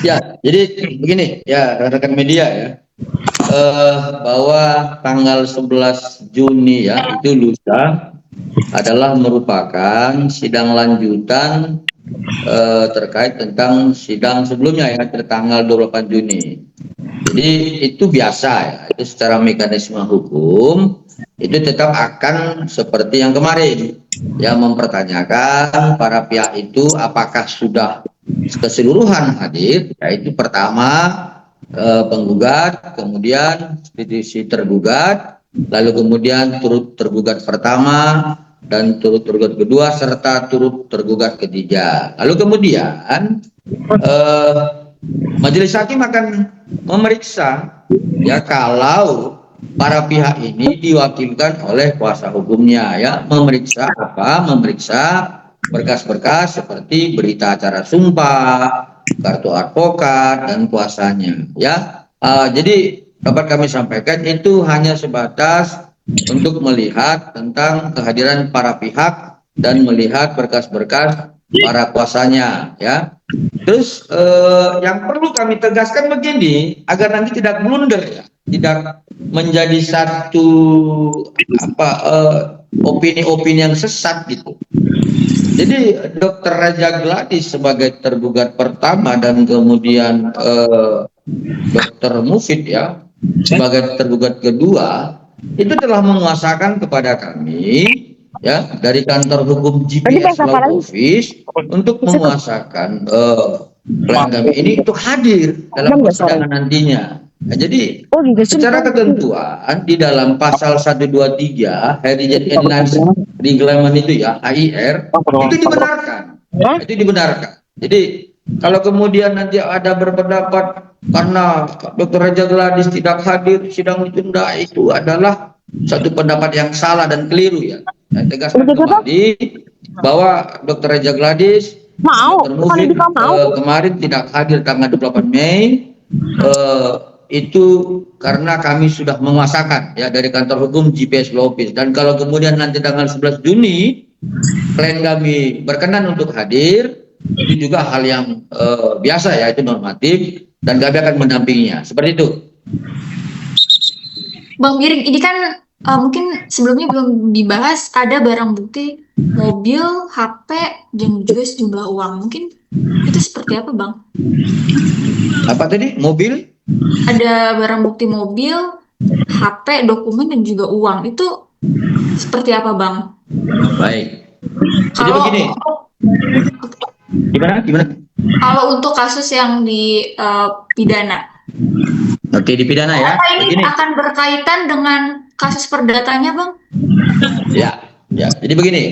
Ya, jadi begini ya rekan-rekan media ya, bahwa tanggal 11 Juni ya itu lusa adalah merupakan sidang lanjutan terkait tentang sidang sebelumnya ya tanggal 28 Juni. Jadi itu biasa ya, itu secara mekanisme hukum itu tetap akan seperti yang kemarin ya, mempertanyakan para pihak itu apakah sudah keseluruhan hadir, yaitu pertama penggugat, kemudian si tergugat, lalu kemudian turut tergugat pertama dan turut tergugat kedua serta turut tergugat ketiga. Lalu kemudian majelis hakim akan memeriksa ya kalau para pihak ini diwakilkan oleh kuasa hukumnya ya, memeriksa apa? Memeriksa berkas-berkas seperti berita acara sumpah, kartu advokat dan kuasanya ya. Jadi dapat kami sampaikan itu hanya sebatas untuk melihat tentang kehadiran para pihak dan melihat berkas-berkas para kuasanya ya. Terus yang perlu kami tegaskan begini agar nanti tidak blunder ya, tidak menjadi satu opini-opini yang sesat gitu. Jadi Dr. Raja Gladys sebagai tergugat pertama dan kemudian Dr. Mufid ya sebagai tergugat kedua itu telah menguasakan kepada kami ya dari kantor hukum GPS Law Office untuk menguasakan klien kami ini untuk hadir dalam persidangan nantinya. Nah, jadi secara ketentuan di dalam pasal 123 Heritage Inland Reglement itu ya HIR itu dibenarkan. Itu dibenarkan. Jadi kalau kemudian nanti ada berpendapat karena Dr. Raja Gladys tidak hadir sidang ditunda, itu adalah satu pendapat yang salah dan keliru ya. Saya tegaskan kembali bahwa Dr. Raja Gladys Dr. Mufid kemarin tidak hadir tanggal 28 Mei itu karena kami sudah menguasakan ya dari kantor hukum GPS Law Office, dan kalau kemudian nanti tanggal 11 Juni klien kami berkenan untuk hadir, itu juga hal yang biasa ya, itu normatif dan kami akan mendampinginya seperti itu. Bang Giring, ini kan mungkin sebelumnya belum dibahas, ada barang bukti mobil, HP, dan juga sejumlah uang. Mungkin itu seperti apa, Bang? Apa tadi? Mobil? Ada barang bukti mobil, HP, dokumen, dan juga uang. Itu seperti apa, Bang? Baik. Jadi begini. Gimana? Kalau untuk kasus yang di pidana. Oke, di pidana ya. Apa ini begini akan berkaitan dengan kasus perdatanya, Bang? Ya. Jadi begini.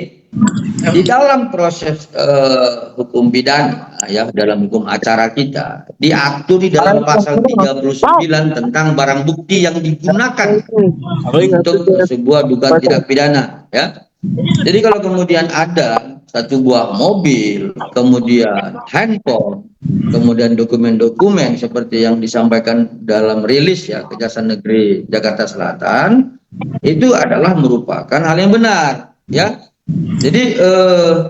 Di dalam proses hukum pidana ya, dalam hukum acara kita diatur di dalam pasal 39 tentang barang bukti yang digunakan untuk sebuah dugaan tindak pidana ya. Jadi kalau kemudian ada satu buah mobil, kemudian handphone, kemudian dokumen-dokumen seperti yang disampaikan dalam rilis ya Kejaksaan Negeri Jakarta Selatan, itu adalah merupakan hal yang benar ya. Jadi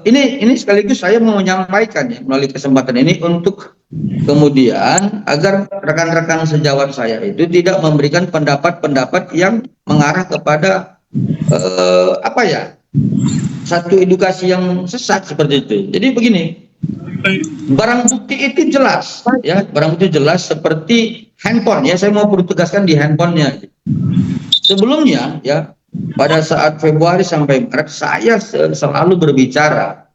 ini sekaligus saya mau menyampaikan ya melalui kesempatan ini untuk kemudian agar rekan-rekan sejawat saya itu tidak memberikan pendapat-pendapat yang mengarah kepada satu edukasi yang sesat seperti itu. Jadi begini, barang bukti itu jelas ya, barang bukti jelas seperti handphone ya, saya mau perlu tegaskan di handphonenya. Sebelumnya ya, pada saat Februari sampai Maret saya selalu berbicara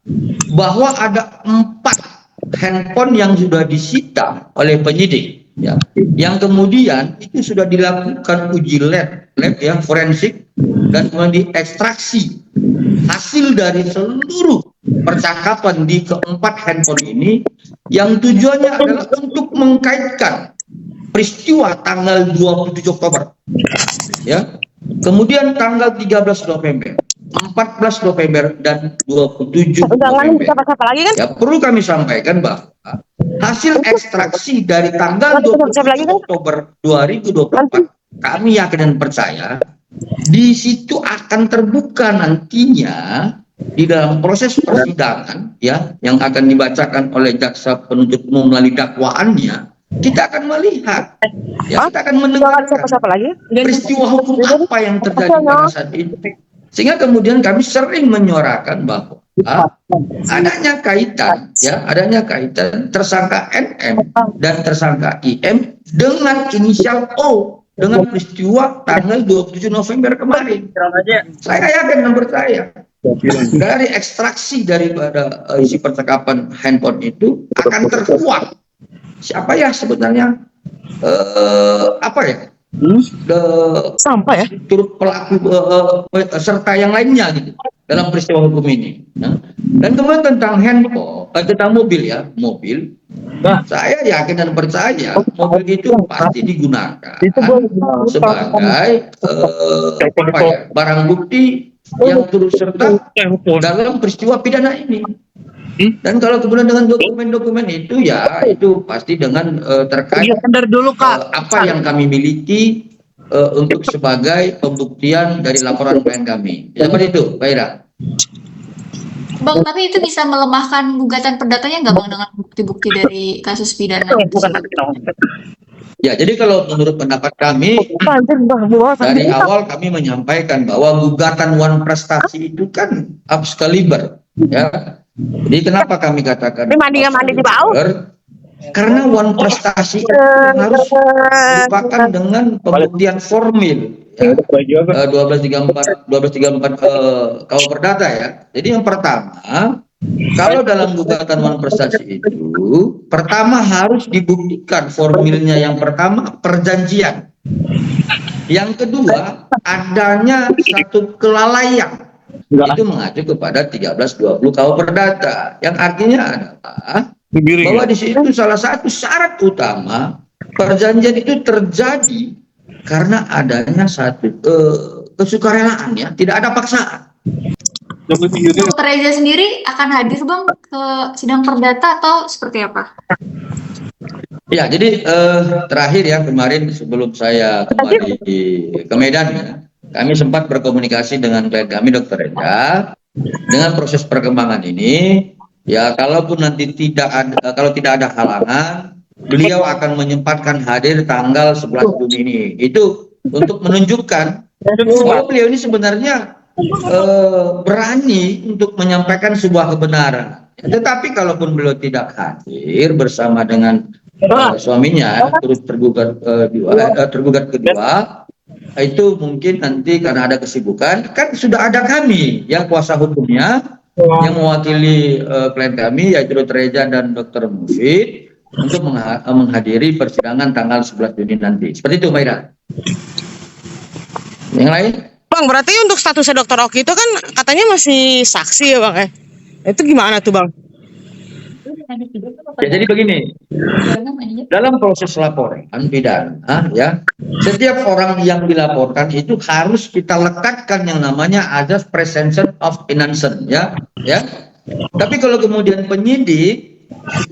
bahwa ada 4 handphone yang sudah disita oleh penyidik ya, yang kemudian itu sudah dilakukan uji lab ya forensik dan kemudian diekstraksi hasil dari seluruh percakapan di keempat handphone ini, yang tujuannya adalah untuk mengkaitkan peristiwa tanggal 27 Oktober ya, kemudian tanggal 13 November, 14 November, dan 27 November. Ya, perlu kami sampaikan bahwa hasil ekstraksi dari tanggal 27 Oktober 2024, kami yakin dan percaya di situ akan terbuka nantinya di dalam proses persidangan ya yang akan dibacakan oleh jaksa penuntut umum melalui dakwaannya, kita akan melihat ya, kita akan mendengarkan peristiwa hukum apa yang terjadi pada saat itu. Sehingga kemudian kami sering menyuarakan bahwa adanya kaitan tersangka NM dan tersangka IM dengan inisial O dengan peristiwa tanggal 27 November kemarin. Saya yakin dan percaya dari ekstraksi daripada isi percakapan handphone itu akan terkuak siapa ya sebenarnya Sampai ya turut pelaku serta yang lainnya gitu dalam peristiwa hukum ini. Dan kemudian tentang handphone, tentang mobil, saya yakin dan percaya mobil itu pasti digunakan sebagai barang bukti yang turut serta dalam peristiwa pidana ini. Dan kalau kemudian dengan dokumen-dokumen itu ya itu pasti dengan terkait apa yang kami miliki untuk sebagai pembuktian dari laporan klien kami. Seperti itu, Pak Ira. Bang, tapi itu bisa melemahkan gugatan perdatanya nggak Bang dengan bukti-bukti dari kasus pidana? Ya, jadi kalau menurut pendapat kami dari awal kami menyampaikan bahwa gugatan Wan Prestasi itu kan Excalibur, ya. Jadi kenapa kami katakan karena Wan Prestasi itu harus merupakan dengan pembuktian formil ya, 1234 KUH Perdata ya. Jadi yang pertama, kalau dalam gugatan Wan Prestasi itu pertama harus dibuktikan formilnya, yang pertama perjanjian, yang kedua adanya satu kelalaian. Itu mengacu kepada 1320 KUH Perdata, yang artinya adalah bahwa di situ salah satu syarat utama perjanjian itu terjadi karena adanya satu kesukarelaan ya, tidak ada paksaan. Dr. Reza sendiri akan hadir Bang ke sidang perdata atau seperti apa? Ya, jadi terakhir ya kemarin sebelum saya kembali ke Medan ya, kami sempat berkomunikasi dengan klien kami Dr. Reza dengan proses perkembangan ini. Ya, kalaupun nanti kalau tidak ada halangan, beliau akan menyempatkan hadir tanggal 11 Juni ini. Itu untuk menunjukkan bahwa beliau ini sebenarnya berani untuk menyampaikan sebuah kebenaran. Tetapi kalaupun beliau tidak hadir bersama dengan suaminya, terus tergugat kedua, itu mungkin nanti karena ada kesibukan, kan sudah ada kami yang kuasa hukumnya yang mewakili klien kami yaitu Dr. Reza dan Dr. Mufid untuk menghadiri persidangan tanggal 11 Juni nanti. Seperti itu, Mbak Ira. Yang lain? Bang, berarti untuk statusnya Dr. Oki itu kan katanya masih saksi ya Bang ya? Itu gimana tuh Bang? Ya, jadi begini, dalam proses laporan pidana ya, setiap orang yang dilaporkan itu harus kita lekatkan yang namanya azas presumption of innocence ya. Tapi kalau kemudian penyidik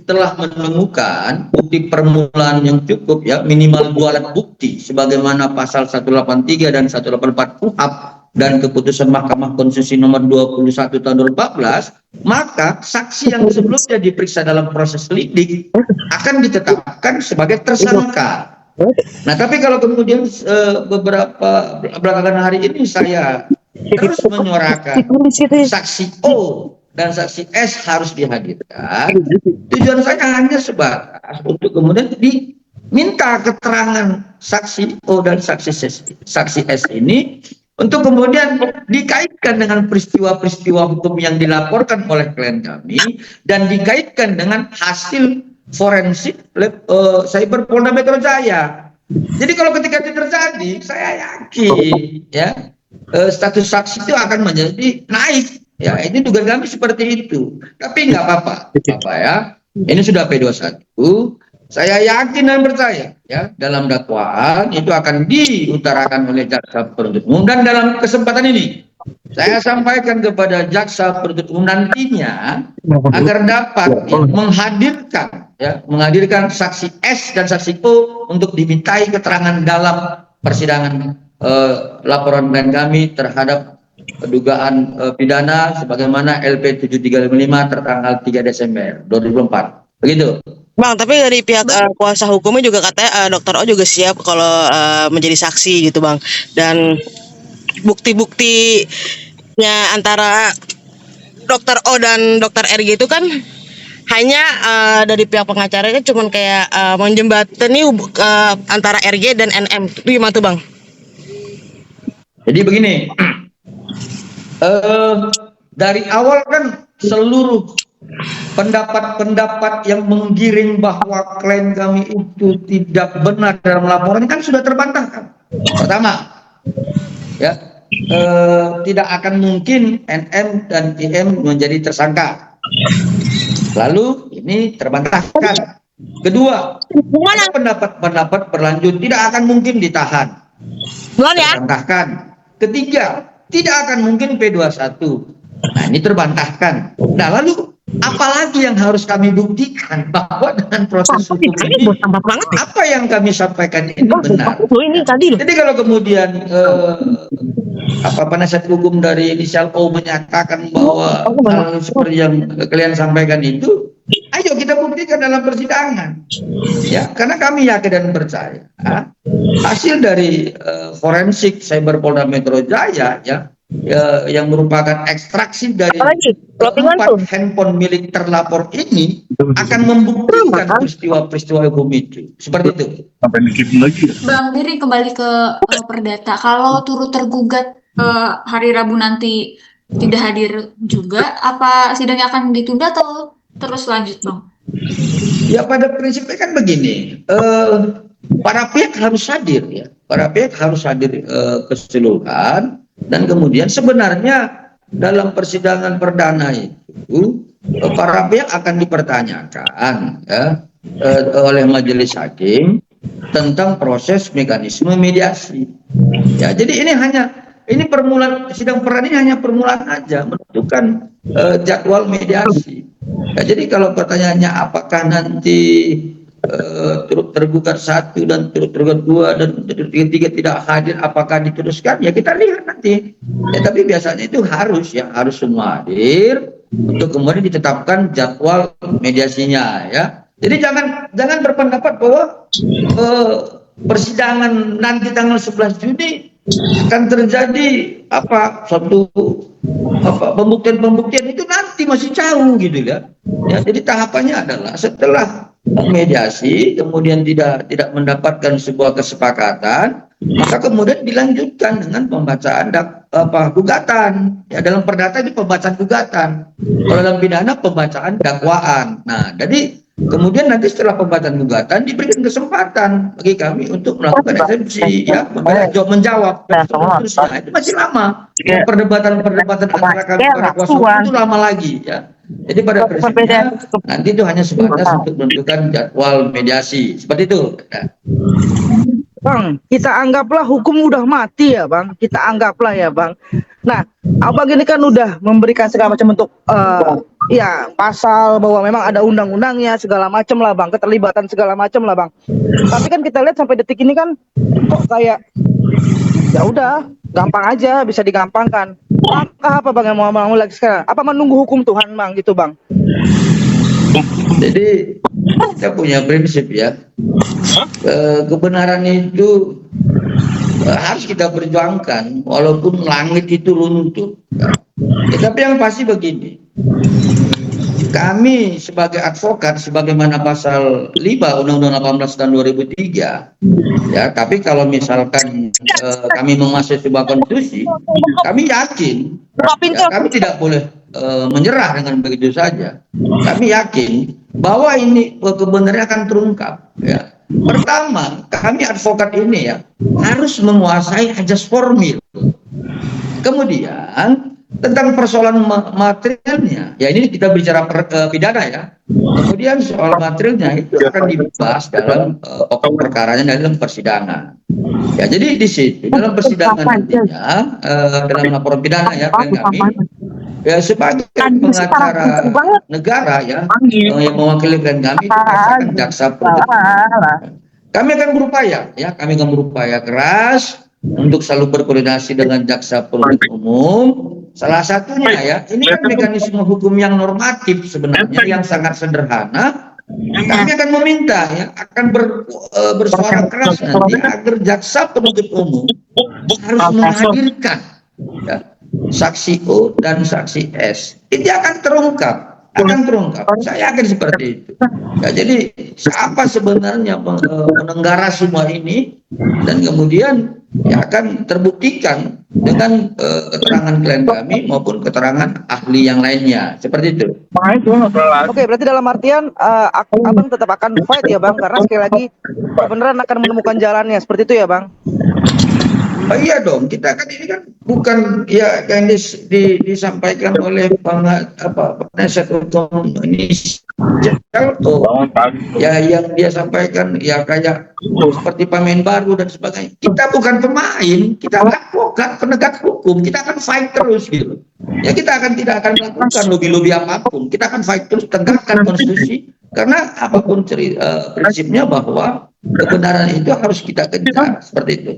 telah menemukan bukti permulaan yang cukup ya, minimal 2 alat bukti sebagaimana pasal 183 dan 184 KUHP dan keputusan Mahkamah Konstitusi nomor 21 tahun 2014, maka saksi yang sebelumnya diperiksa dalam proses lidik akan ditetapkan sebagai tersangka. Nah, tapi kalau kemudian beberapa belakangan hari ini saya terus menyuarakan saksi O dan saksi S harus dihadirkan, tujuan saya hanya sebatas untuk kemudian diminta keterangan saksi O dan saksi S ini untuk kemudian dikaitkan dengan peristiwa-peristiwa hukum yang dilaporkan oleh klien kami dan dikaitkan dengan hasil forensik cyber Polda Metro Jaya. Jadi kalau ketika itu terjadi, saya yakin ya status saksi itu akan menjadi naik. Ya, ini dugaan kami seperti itu. Tapi nggak apa-apa, ya. Ini sudah P21. Saya yakin dan percaya ya dalam dakwaan itu akan diutarakan oleh jaksa penuntut umum, dan dalam kesempatan ini saya sampaikan kepada jaksa penuntut umum nantinya agar dapat menghadirkan saksi S dan saksi O untuk dimintai keterangan dalam persidangan laporan klien kami terhadap dugaan pidana sebagaimana LP 7355 tertanggal 3 Desember 2004. Begitu. Bang, tapi dari pihak kuasa hukumnya juga katanya Dokter O juga siap kalau menjadi saksi gitu Bang. Dan bukti-buktinya antara Dokter O dan Dokter RG itu kan hanya dari pihak pengacaranya cuman kayak menjembatani antara RG dan NM. Itu gimana tuh Bang? Jadi begini, dari awal kan seluruh pendapat-pendapat yang menggiring bahwa klaim kami itu tidak benar dalam laporan kan sudah terbantahkan. Pertama, ya tidak akan mungkin NM dan IM menjadi tersangka. Lalu ini terbantahkan. Kedua, ada pendapat-pendapat berlanjut tidak akan mungkin ditahan. Terbantahkan. Ketiga, tidak akan mungkin P21. Nah, ini terbantahkan. Nah, lalu apalagi yang harus kami buktikan bahwa dengan proses hukum ini apa yang kami sampaikan ini benar. Jadi kalau kemudian penasihat hukum dari inisial O menyatakan bahwa hal seperti yang kalian sampaikan itu, ayo kita buktikan dalam persidangan. Ya, karena kami yakin dan percaya hasil dari forensik Cyber Polda Metro Jaya yang merupakan ekstraksi dari 4 handphone milik terlapor ini akan membuktikan peristiwa-peristiwa hukum itu. Seperti itu. Bang Diri, kembali ke perdata. Kalau turut tergugat hari Rabu nanti tidak hadir juga, apa sidangnya akan ditunda atau terus lanjut, Bang? Ya, pada prinsipnya kan begini, para pihak harus hadir ya, para pihak harus hadir keseluruhan, dan kemudian sebenarnya dalam persidangan perdana itu para pihak akan dipertanyakan ya, oleh majelis hakim tentang proses mekanisme mediasi. Ya, jadi ini permulaan sidang perdana ini hanya permulaan aja, menentukan jadwal mediasi. Ya, jadi kalau pertanyaannya apakah nanti turut tergugat 1 dan turut tergugat 2 dan turut 3 tidak hadir, apakah diteruskan? Ya kita lihat nanti. Ya, tapi biasanya itu harus semua hadir untuk kemudian ditetapkan jadwal mediasinya ya. Jadi jangan berpendapat bahwa persidangan nanti tanggal 11 Juni akan terjadi suatu pembuktian itu nanti masih jauh gitu ya. Ya, jadi tahapannya adalah setelah mediasi kemudian tidak mendapatkan sebuah kesepakatan, maka kemudian dilanjutkan dengan pembacaan gugatan. Ya, dalam perdata itu pembacaan gugatan. Kalau dalam pidana pembacaan dakwaan. Nah, jadi kemudian nanti setelah pembacaan gugatan diberikan kesempatan bagi kami untuk melakukan eksepsi, ya, menjawab dan seterusnya. Itu masih lama. Perdebatan antara kami para kuasa hukum itu lama lagi, ya. Jadi pada prinsipnya nanti itu hanya sebatas untuk menentukan jadwal mediasi, seperti itu. Ya. Bang, kita anggaplah hukum udah mati ya Bang, kita anggaplah ya Bang. Nah, Abang ini kan udah memberikan segala macam bentuk ya pasal bahwa memang ada undang-undangnya segala macam lah Bang, keterlibatan segala macam lah Bang. Tapi kan kita lihat sampai detik ini kan kok kayak ya udah gampang aja, bisa digampangkan. Apa Bang yang mau lagi sekarang? Apa menunggu hukum Tuhan Bang gitu Bang? Jadi kita punya prinsip ya, kebenaran itu harus kita perjuangkan walaupun langit itu runtuh. Tapi yang pasti begini, kami sebagai advokat sebagaimana pasal 5 Undang-Undang 18 tahun 2003 ya, tapi kalau misalkan kami menguasai sebuah konstitusi, kami yakin ya, kami tidak boleh menyerah dengan begitu saja. Kami yakin bahwa ini kebenarannya akan terungkap ya. Pertama, kami advokat ini ya harus menguasai ajas formil. Kemudian tentang persoalan materialnya, ya ini kita bicara pidana ya. Kemudian soal materialnya itu akan dibahas dalam pokok perkaranya dalam persidangan. Ya, jadi di situ dalam persidangan nantinya dalam laporan pidana ya kami ya sebagai pengacara negara ya yang mewakili klien kami itu jaksa penuntut. Kami akan berupaya ya, kami akan berupaya keras untuk selalu berkoordinasi dengan jaksa penuntut umum. Salah satunya ya, ini kan mekanisme hukum yang normatif sebenarnya yang sangat sederhana. Kami akan meminta ya, akan bersuara keras nanti agar jaksa penuntut umum harus menghadirkan ya, saksi O dan saksi S. Itu akan terungkap. Saya yakin seperti itu. Ya, jadi siapa sebenarnya penenggara semua ini, dan kemudian ya akan terbuktikan dengan keterangan klien kami maupun keterangan ahli yang lainnya, seperti itu. Oke, berarti dalam artian abang tetap akan fight ya bang, karena sekali lagi kebenaran akan menemukan jalannya, seperti itu ya bang. Oh iya dong, kita kan ini kan bukan ya yang disampaikan oleh penasihat hukum ini ya yang dia sampaikan ya kayak seperti pemain baru dan sebagainya. Kita bukan pemain, kita advokat penegak hukum, kita akan fight terus gitu. Ya kita tidak akan melakukan lobby-lobby apapun, kita akan fight terus tegakkan konstitusi karena apapun prinsipnya bahwa kebenaran itu harus kita kejar seperti itu.